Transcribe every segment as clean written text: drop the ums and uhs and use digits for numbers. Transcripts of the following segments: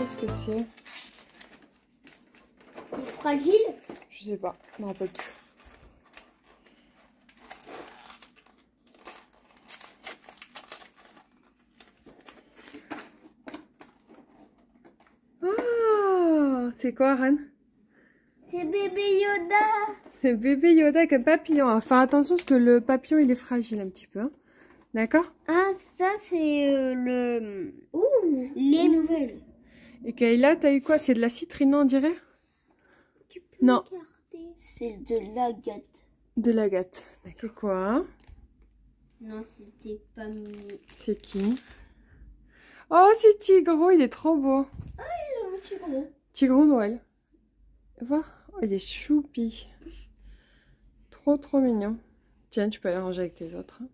Qu'est-ce que c'est? Fragile? Je sais pas, je me rappelle plus. Ah, c'est quoi, Ren? C'est bébé Yoda. C'est bébé Yoda avec un papillon. Alors, faire attention parce que le papillon il est fragile un petit peu. Hein. D'accord? Ah, ça c'est le... Ouh, les nouvelles. Et Kayla, t'as eu quoi? C'est de la citrine, on dirait? Non. C'est de l'agate. De l'agate. C'est quoi? Hein? Non, c'était pas mini. C'est qui? Oh, c'est Tigro, il est trop beau. Ah, ils ont un Tigro. Tigro Noël. Voir? Oh, il est choupi. Trop trop mignon. Tiens, tu peux aller ranger avec tes autres. Hein.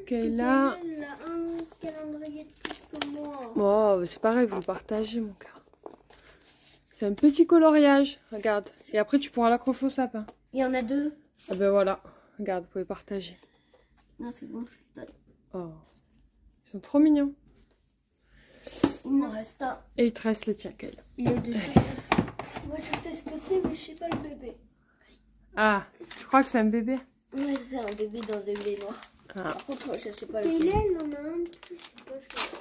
Kayla. Elle a un calendrier de plus que moi. Oh, c'est pareil, vous le partagez, mon cœur. C'est un petit coloriage, regarde. Et après, tu pourras l'accrocher au sapin. Il y en a deux. Ah ben voilà, regarde, vous pouvez partager. Non, c'est bon, je le donne. Oh, ils sont trop mignons. Il m'en reste un. Et il te reste le tien, Kayla. Il est dessus. Moi, je sais ce que c'est, mais je sais pas le bébé. Ah, tu crois que c'est un bébé? Ouais, c'est un bébé dans un bébé noir. Ah. Par contre, moi, je sais pas le bébé. Kayla, elle en a un de plus. C'est pas chaud.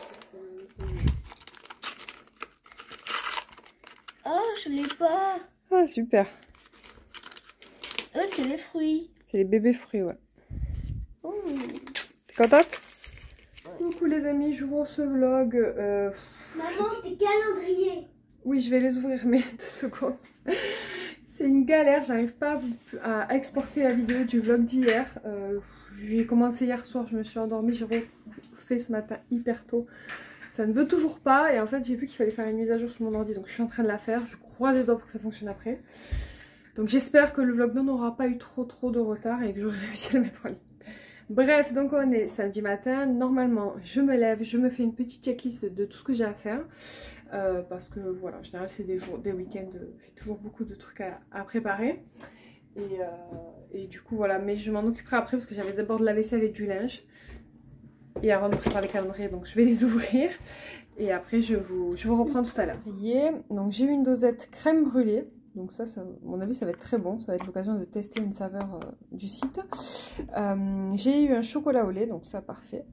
Ah, je l'ai pas. Ah, super. C'est les fruits. C'est les bébés fruits, ouais. Oh. T'es contente? Coucou les amis, j'ouvre ce vlog. Maman, tes calendriers. Oui, je vais les ouvrir, mais 2 secondes. C'est une galère, j'arrive pas à exporter la vidéo du vlog d'hier. J'ai commencé hier soir, je me suis endormie, j'ai refait ce matin hyper tôt. Ça ne veut toujours pas et en fait j'ai vu qu'il fallait faire une mise à jour sur mon ordi, donc je suis en train de la faire. Je croise les doigts pour que ça fonctionne après. Donc j'espère que le vlog n'aura pas eu trop de retard et que j'aurai réussi à le mettre en ligne. Bref, donc on est samedi matin. Normalement, je me lève, je me fais une petite checklist de tout ce que j'ai à faire. Parce que voilà, en général, c'est des week-ends, j'ai toujours beaucoup de trucs à préparer. Et du coup, voilà, mais je m'en occuperai après parce que j'avais d'abord de la vaisselle et du linge. Et avant de préparer les calendriers, donc je vais les ouvrir. Et après, je vous reprends tout à l'heure. Donc j'ai eu une dosette crème brûlée. Donc ça, à mon avis, ça va être très bon. Ça va être l'occasion de tester une saveur du site. J'ai eu un chocolat au lait, donc ça, parfait.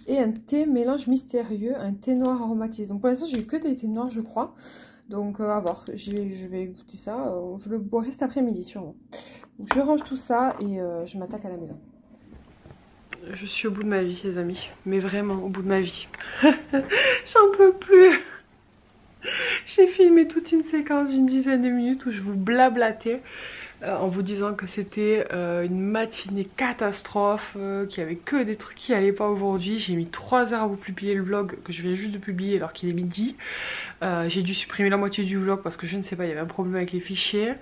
Et un thé mélange mystérieux, un thé noir aromatisé. Donc pour l'instant, j'ai eu que des thés noirs, je crois. Donc à voir, je vais goûter ça. Je le boirai cet après-midi, sûrement. Donc je range tout ça et je m'attaque à la maison. Je suis au bout de ma vie, les amis. Mais vraiment, au bout de ma vie. J'en peux plus. J'ai filmé toute une séquence d'une dizaine de minutes où je vous blablatais en vous disant que c'était une matinée catastrophe, qu'il n'y avait que des trucs qui allaient pas aujourd'hui. J'ai mis 3 heures à vous publier le vlog que je viens juste de publier alors qu'il est midi. J'ai dû supprimer la moitié du vlog parce que je ne sais pas, il y avait un problème avec les fichiers.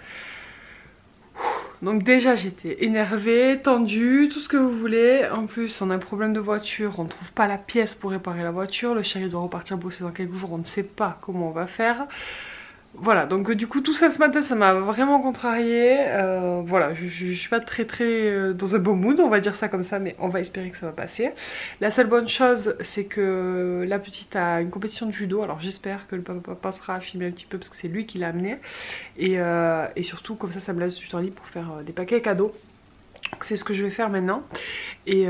Donc déjà j'étais énervée, tendue, tout ce que vous voulez. En plus on a un problème de voiture, on ne trouve pas la pièce pour réparer la voiture. Le chéri doit repartir bosser dans quelques jours, on ne sait pas comment on va faire. Voilà, donc du coup tout ça ce matin ça m'a vraiment contrariée. Voilà, je suis pas très dans un beau mood, on va dire ça comme ça, mais on va espérer que ça va passer. La seule bonne chose c'est que la petite a une compétition de judo, alors j'espère que le papa passera à filmer un petit peu parce que c'est lui qui l'a amené. Et surtout comme ça me laisse du temps libre pour faire des paquets cadeaux. Donc c'est ce que je vais faire maintenant. Et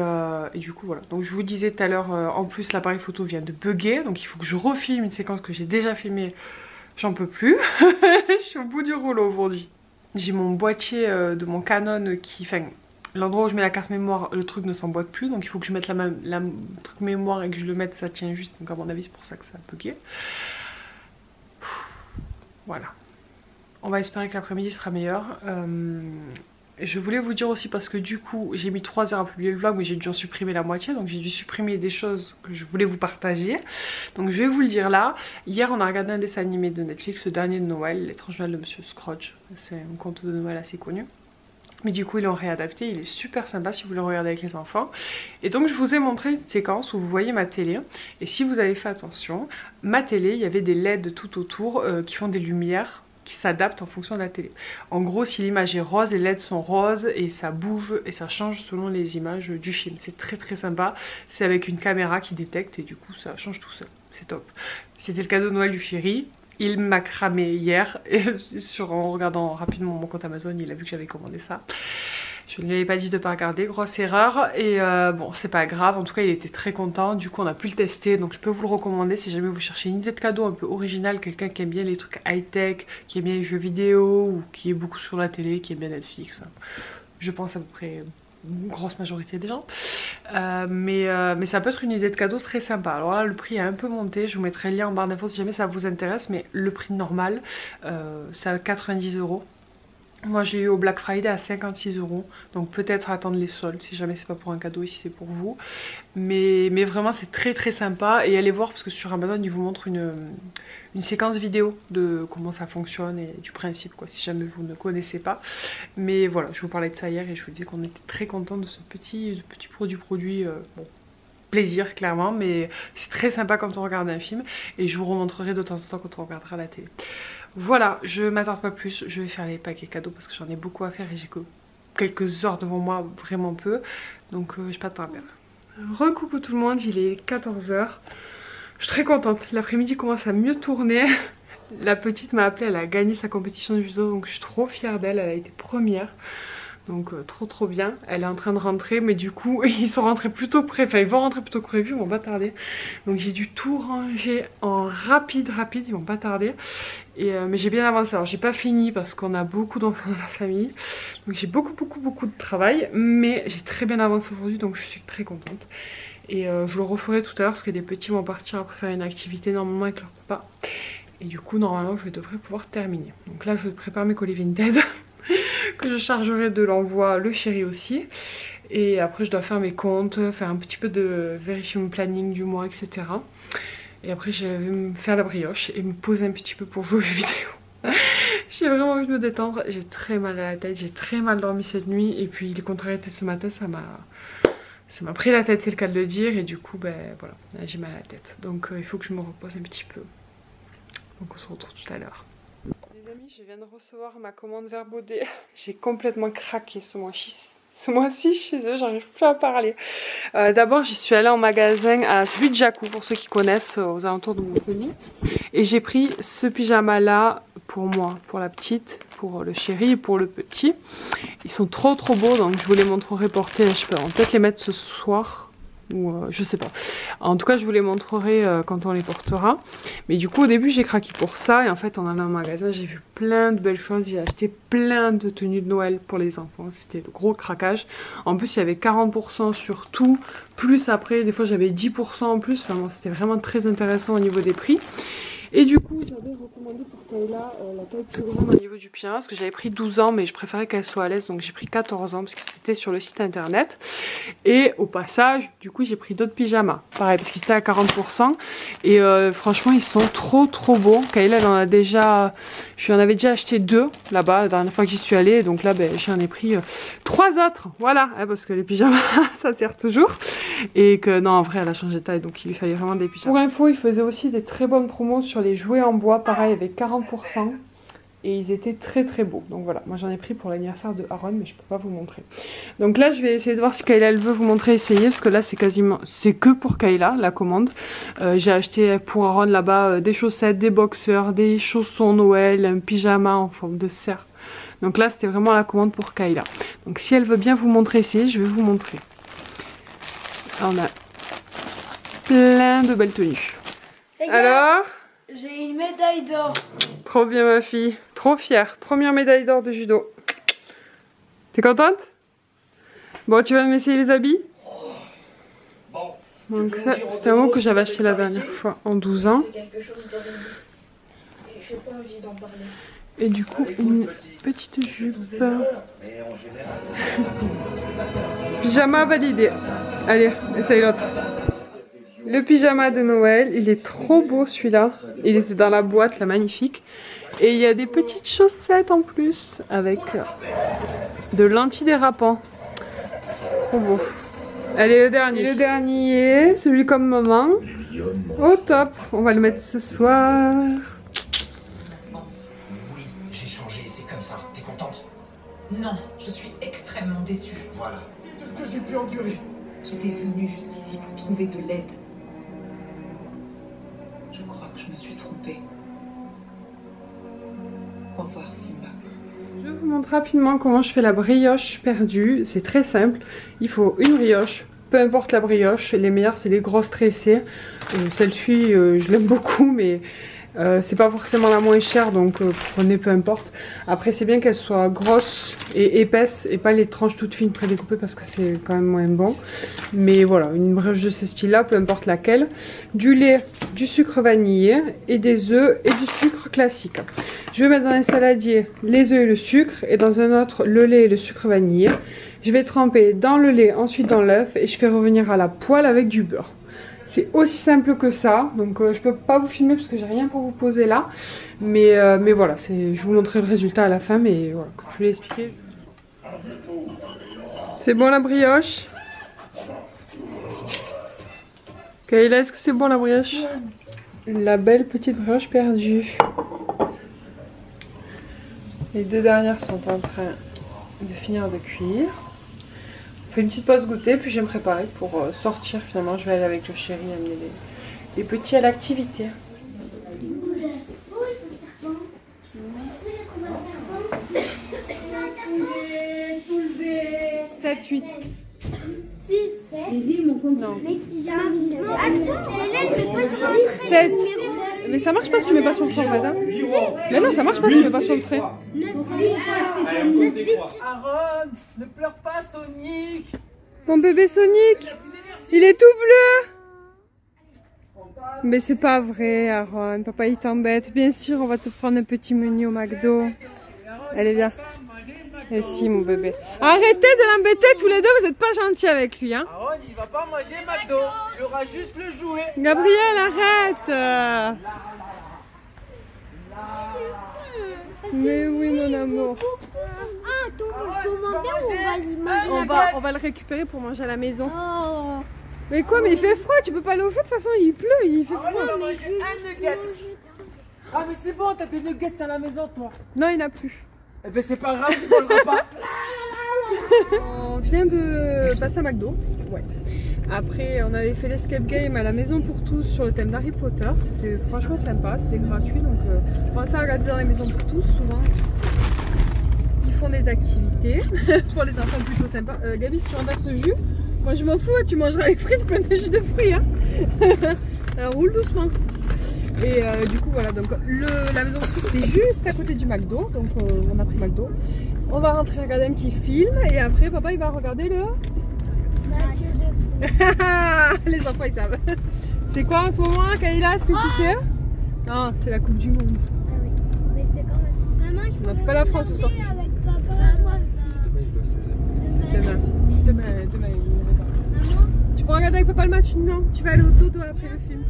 du coup voilà, donc je vous disais tout à l'heure, en plus l'appareil photo vient de bugger, donc il faut que je refilme une séquence que j'ai déjà filmée. J'en peux plus, je suis au bout du rouleau aujourd'hui. J'ai mon boîtier de mon Canon qui... Enfin, l'endroit où je mets la carte mémoire, le truc ne s'emboîte plus. Donc il faut que je mette la truc mémoire et que je le mette, ça tient juste. Donc à mon avis c'est pour ça que ça a bugué. Voilà. On va espérer que l'après-midi sera meilleur. Je voulais vous dire aussi parce que du coup j'ai mis 3 heures à publier le vlog mais j'ai dû en supprimer la moitié, donc j'ai dû supprimer des choses que je voulais vous partager. Donc je vais vous le dire là. Hier on a regardé un dessin animé de Netflix, le dernier de Noël, L'étrange Noël de Monsieur Scrooge. C'est un conte de Noël assez connu. Mais du coup ils l'ont réadapté, il est super sympa si vous le regardez avec les enfants. Et donc je vous ai montré une séquence où vous voyez ma télé. Et si vous avez fait attention, ma télé, il y avait des LED tout autour qui font des lumières qui s'adapte en fonction de la télé. En gros, si l'image est rose, les LED sont roses et ça bouge et ça change selon les images du film. C'est très très sympa. C'est avec une caméra qui détecte et du coup ça change tout seul. C'est top. C'était le cadeau de Noël du chéri. Il m'a cramé hier et en regardant rapidement mon compte Amazon, il a vu que j'avais commandé ça. Je ne lui avais pas dit de ne pas regarder, grosse erreur. Et bon, c'est pas grave, en tout cas il était très content. Du coup on a pu le tester, donc je peux vous le recommander si jamais vous cherchez une idée de cadeau un peu originale. Quelqu'un qui aime bien les trucs high-tech, qui aime bien les jeux vidéo ou qui est beaucoup sur la télé, qui aime bien Netflix. Je pense à peu près une grosse majorité des gens. Mais ça peut être une idée de cadeau très sympa. Alors là le prix a un peu monté, je vous mettrai le lien en barre d'infos si jamais ça vous intéresse. Mais le prix normal c'est à 90 €. Moi j'ai eu au Black Friday à 56 €, donc peut-être attendre les soldes si jamais c'est pas pour un cadeau, ici c'est pour vous. Mais vraiment c'est très très sympa et allez voir parce que sur Amazon ils vous montrent une séquence vidéo de comment ça fonctionne et du principe quoi, si jamais vous ne connaissez pas. Mais voilà, je vous parlais de ça hier et je vous disais qu'on était très content de ce petit produit. Bon, plaisir clairement, mais c'est très sympa quand on regarde un film et je vous remontrerai de temps en temps quand on regardera la télé. Voilà, je m'attarde pas plus, je vais faire les paquets cadeaux parce que j'en ai beaucoup à faire et j'ai que quelques heures devant moi, vraiment peu. Donc j'ai pas de temps à perdre. Recoucou tout le monde, il est 14 h. Je suis très contente, l'après-midi commence à mieux tourner. La petite m'a appelée, elle a gagné sa compétition de judo, donc je suis trop fière d'elle, elle a été première. Donc trop bien, elle est en train de rentrer mais du coup ils sont rentrés plus tôt que prévu, enfin ils vont rentrer plus tôt que prévu, ils vont pas tarder. Donc j'ai dû tout ranger en rapide, ils vont pas tarder. Et, mais j'ai bien avancé, alors j'ai pas fini parce qu'on a beaucoup d'enfants dans la famille. Donc j'ai beaucoup de travail, mais j'ai très bien avancé aujourd'hui donc je suis très contente. Et je le referai tout à l'heure parce que les petits vont partir après faire une activité normalement avec leur papa. Et du coup normalement je devrais pouvoir terminer. Donc là je prépare mes colis Vinted. Que je chargerai de l'envoi le chéri aussi. Et après je dois faire mes comptes, faire un petit peu de vérifier mon planning du mois, etc. Et après je vais me faire la brioche et me poser un petit peu pour jouer aux jeux vidéo. J'ai vraiment envie de me détendre, j'ai très mal à la tête, j'ai très mal dormi cette nuit. Et puis les contrariétés de ce matin ça m'a pris la tête, c'est le cas de le dire. Et du coup ben voilà, j'ai mal à la tête. Donc il faut que je me repose un petit peu. Donc on se retrouve tout à l'heure. Les amis, je viens de recevoir ma commande Verbaudet. J'ai complètement craqué ce mois-ci chez eux, j'arrive plus à parler. D'abord, j'y suis allée en magasin à celui de Jacou, pour ceux qui connaissent, aux alentours de Montpellier. Et j'ai pris ce pyjama là pour moi, pour la petite, pour le chéri et pour le petit. Ils sont trop beaux, donc je vous les montrerai portés. Je peux peut-être les mettre ce soir. Ou je sais pas. En tout cas je vous les montrerai quand on les portera. Mais du coup au début j'ai craqué pour ça. Et en fait en allant au magasin j'ai vu plein de belles choses. J'ai acheté plein de tenues de Noël pour les enfants. C'était le gros craquage. En plus il y avait 40% sur tout. Plus après des fois j'avais 10% en plus. Enfin bon, c'était vraiment très intéressant au niveau des prix. Et du coup j'avais recommandé pour Kayla la taille plus grande au niveau du pyjama parce que j'avais pris 12 ans mais je préférais qu'elle soit à l'aise, donc j'ai pris 14 ans parce que c'était sur le site internet. Et au passage du coup j'ai pris d'autres pyjamas pareil parce qu'ils étaient à 40% et franchement ils sont trop beaux. Kayla elle en a déjà, je lui en avais déjà acheté 2 là-bas la dernière fois que j'y suis allée, donc là ben, j'en ai pris 3 autres, voilà, hein, parce que les pyjamas ça sert toujours. Et que non en vrai elle a changé de taille donc il lui fallait vraiment des pyjamas. Pour info il faisait aussi des très bonnes promos sur les jouets en bois, pareil avec 40% et ils étaient très beaux. Donc voilà, moi j'en ai pris pour l'anniversaire de Aaron mais je peux pas vous montrer. Donc là je vais essayer de voir si Kayla elle veut vous montrer, essayer, parce que là c'est que pour Kayla la commande. J'ai acheté pour Aaron là-bas des chaussettes, des boxers, des chaussons Noël, un pyjama en forme de cerf. Donc là c'était vraiment la commande pour Kayla. Donc si elle veut bien vous montrer, essayer, je vais vous montrer. Alors, on a plein de belles tenues. Alors, j'ai une médaille d'or. Trop bien ma fille, trop fière. Première médaille d'or de judo. T'es contente? Bon, tu vas m'essayer les habits? Donc ça, c'était un mot que j'avais acheté la dernière fois, en 12 ans. Et du coup, une petite jupe. Pyjama validé. Allez, essaye l'autre. Le pyjama de Noël, il est trop beau celui-là. Il était dans la boîte, là, magnifique. Et il y a des petites chaussettes en plus, avec de l'antidérapant. Trop beau. Allez, le dernier, celui comme maman. Au top, on va le mettre ce soir. Non, je suis extrêmement déçue. Voilà. Tout ce que j'ai pu endurer. J'étais venue jusqu'ici pour trouver de l'aide. Je crois que je me suis trompée. Au revoir, Simba. Je vous montre rapidement comment je fais la brioche perdue. C'est très simple. Il faut une brioche. Peu importe la brioche. Les meilleures, c'est les grosses tressées. Celle-ci, je l'aime beaucoup, mais c'est pas forcément la moins chère, donc prenez peu importe. Après, c'est bien qu'elle soit grosse et épaisse et pas les tranches toutes fines prédécoupées parce que c'est quand même moins bon. Mais voilà, une brioche de ce style-là, peu importe laquelle. Du lait, du sucre vanillé et des œufs et du sucre classique. Je vais mettre dans un saladier les œufs et le sucre et dans un autre le lait et le sucre vanillé. Je vais tremper dans le lait, ensuite dans l'œuf et je fais revenir à la poêle avec du beurre. C'est aussi simple que ça, donc je peux pas vous filmer parce que j'ai rien pour vous poser là. Mais voilà, je vous montrerai le résultat à la fin, mais voilà, comme je vous l'ai expliqué. C'est bon la brioche? Kayla, est-ce que c'est bon la brioche? La belle petite brioche perdue. Les deux dernières sont en train de finir de cuire. On fait une petite pause goûter, puis je vais me préparer pour sortir finalement. Je vais aller avec le chéri amener les petits à l'activité. 7, 8. 6, 7. Non. 7. Mais ça marche pas si tu mets pas sur le trait, madame. Mais non, ça marche pas si tu mets pas sur le trait. Aaron, ne pleure pas, Sonic. Mon bébé Sonic, il est tout bleu. Mais c'est pas vrai, Aaron. Papa, il t'embête. Bien sûr, on va te prendre un petit menu au McDo. Allez, viens. Et si, mon bébé. Arrêtez de l'embêter tous les deux, vous êtes pas gentils avec lui, hein. Aaron, il va pas manger McDo. Il aura juste le jouet. Gabriel, arrête. Mais oui, mon amour. Ah, ton manteau, On va le récupérer pour manger à la maison. Oh. Mais quoi, mais il fait froid, tu peux pas aller au feu, de toute façon il pleut, il fait froid. On va manger un nugget. Ah, mais c'est bon, t'as des nuggets à la maison, toi. Non, il n'y en a plus. Eh ben, c'est pas grave, tu mangeras pas. On vient de passer à McDo. Ouais. Après, on avait fait l'escape game à la maison pour tous sur le thème d'Harry Potter. C'était franchement sympa, c'était gratuit. Donc, on pensait à regarder dans la maison pour tous. Souvent, ils font des activités pour les enfants plutôt sympas. Gabi, si tu renverses ce jus, moi je m'en fous, tu mangeras les frites plein de jus de fruits. Hein. Alors, roule doucement. Et du coup, voilà, donc la maison pour tous, c'est juste à côté du McDo. Donc, on a pris McDo. On va rentrer regarder un petit film. Et après, papa, il va regarder le. Les enfants ils savent. C'est quoi en ce moment, Kayla? Est-ce que tu sais? Non, c'est la Coupe du Monde. Ah oui, mais c'est quand même. Maman, je Non, c'est pas la France ce soir. avec papa. Moi aussi. Demain, Maman, tu peux regarder avec papa le match? Non, tu vas aller au dodo après le film.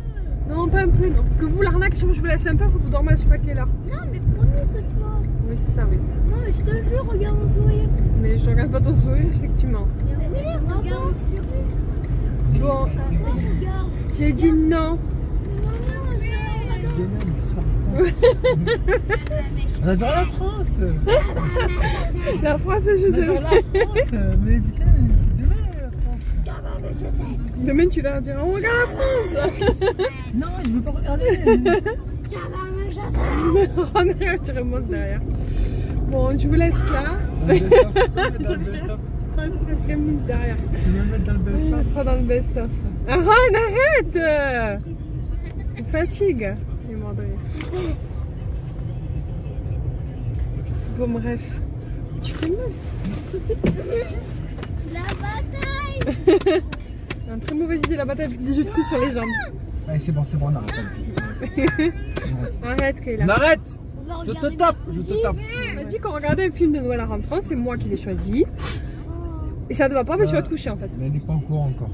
Non, pas un peu, non. Parce que vous, l'arnaque, je vous laisse un peu, vous dormez à je sais pas quelle heure. non, mais promis cette fois. Oui, c'est ça, oui. Non, mais je te jure, regarde mon sourire. Mais je regarde pas ton sourire, je sais que tu mens. Oui, regarde mon sourire. Bon, Regarde. j'ai dit non. On adore la France. La France, je On adore la France. Mais putain, c'est demain la France. Demain, tu leur diras, on regarde la France. Non, je veux pas regarder. Ron, tu remontes derrière. Bon, je vous laisse là. Je mise derrière. Tu veux me mettre dans le best-of? On sera dans le best-of. Ron, arrête! Tu me fatigues. Il est mort de rire. Bon, bref. Tu fais mal. La bataille. Une très mauvaise idée, la bataille avec des jus de fruits sur les jambes. Allez, c'est bon, on arrête. Arrête, Kayla. On arrête. On va Je te regarder tape, ma je te petite. tape. On a dit qu'on regardait un film de Noël à rentrant, c'est moi qui l'ai choisi. Et ça te va pas, mais tu vas te coucher en fait. Mais elle n'est pas au courant encore.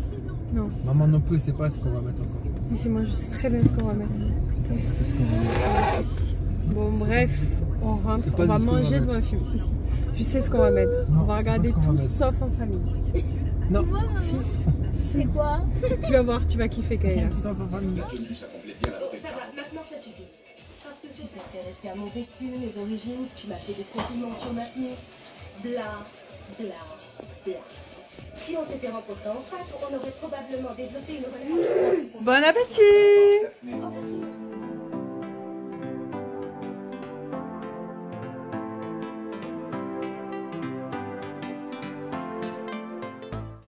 Non. Maman non plus, c'est pas ce qu'on va mettre encore. Ici, moi je sais très bien ce qu'on va mettre. Bon, bref, on rentre, C'est pas on va dit ce qu'on va manger mettre. devant un film. Si, si. Je sais ce qu'on va mettre. Non, on va c'est regarder pas ce qu'on tout va mettre. sauf en famille. Non. Si. C'est quoi? Tu vas voir, tu vas kiffer, Kayla. Tout ça pour famille. Ça va, maintenant ça suffit. Parce que tu t'es intéressé à mon vécu, mes origines, tu m'as fait des compliments sur ma tenue. bla, bla, bla. Si on s'était rencontrés en fac, on aurait probablement développé une relation. Bon appétit! Oh, merci.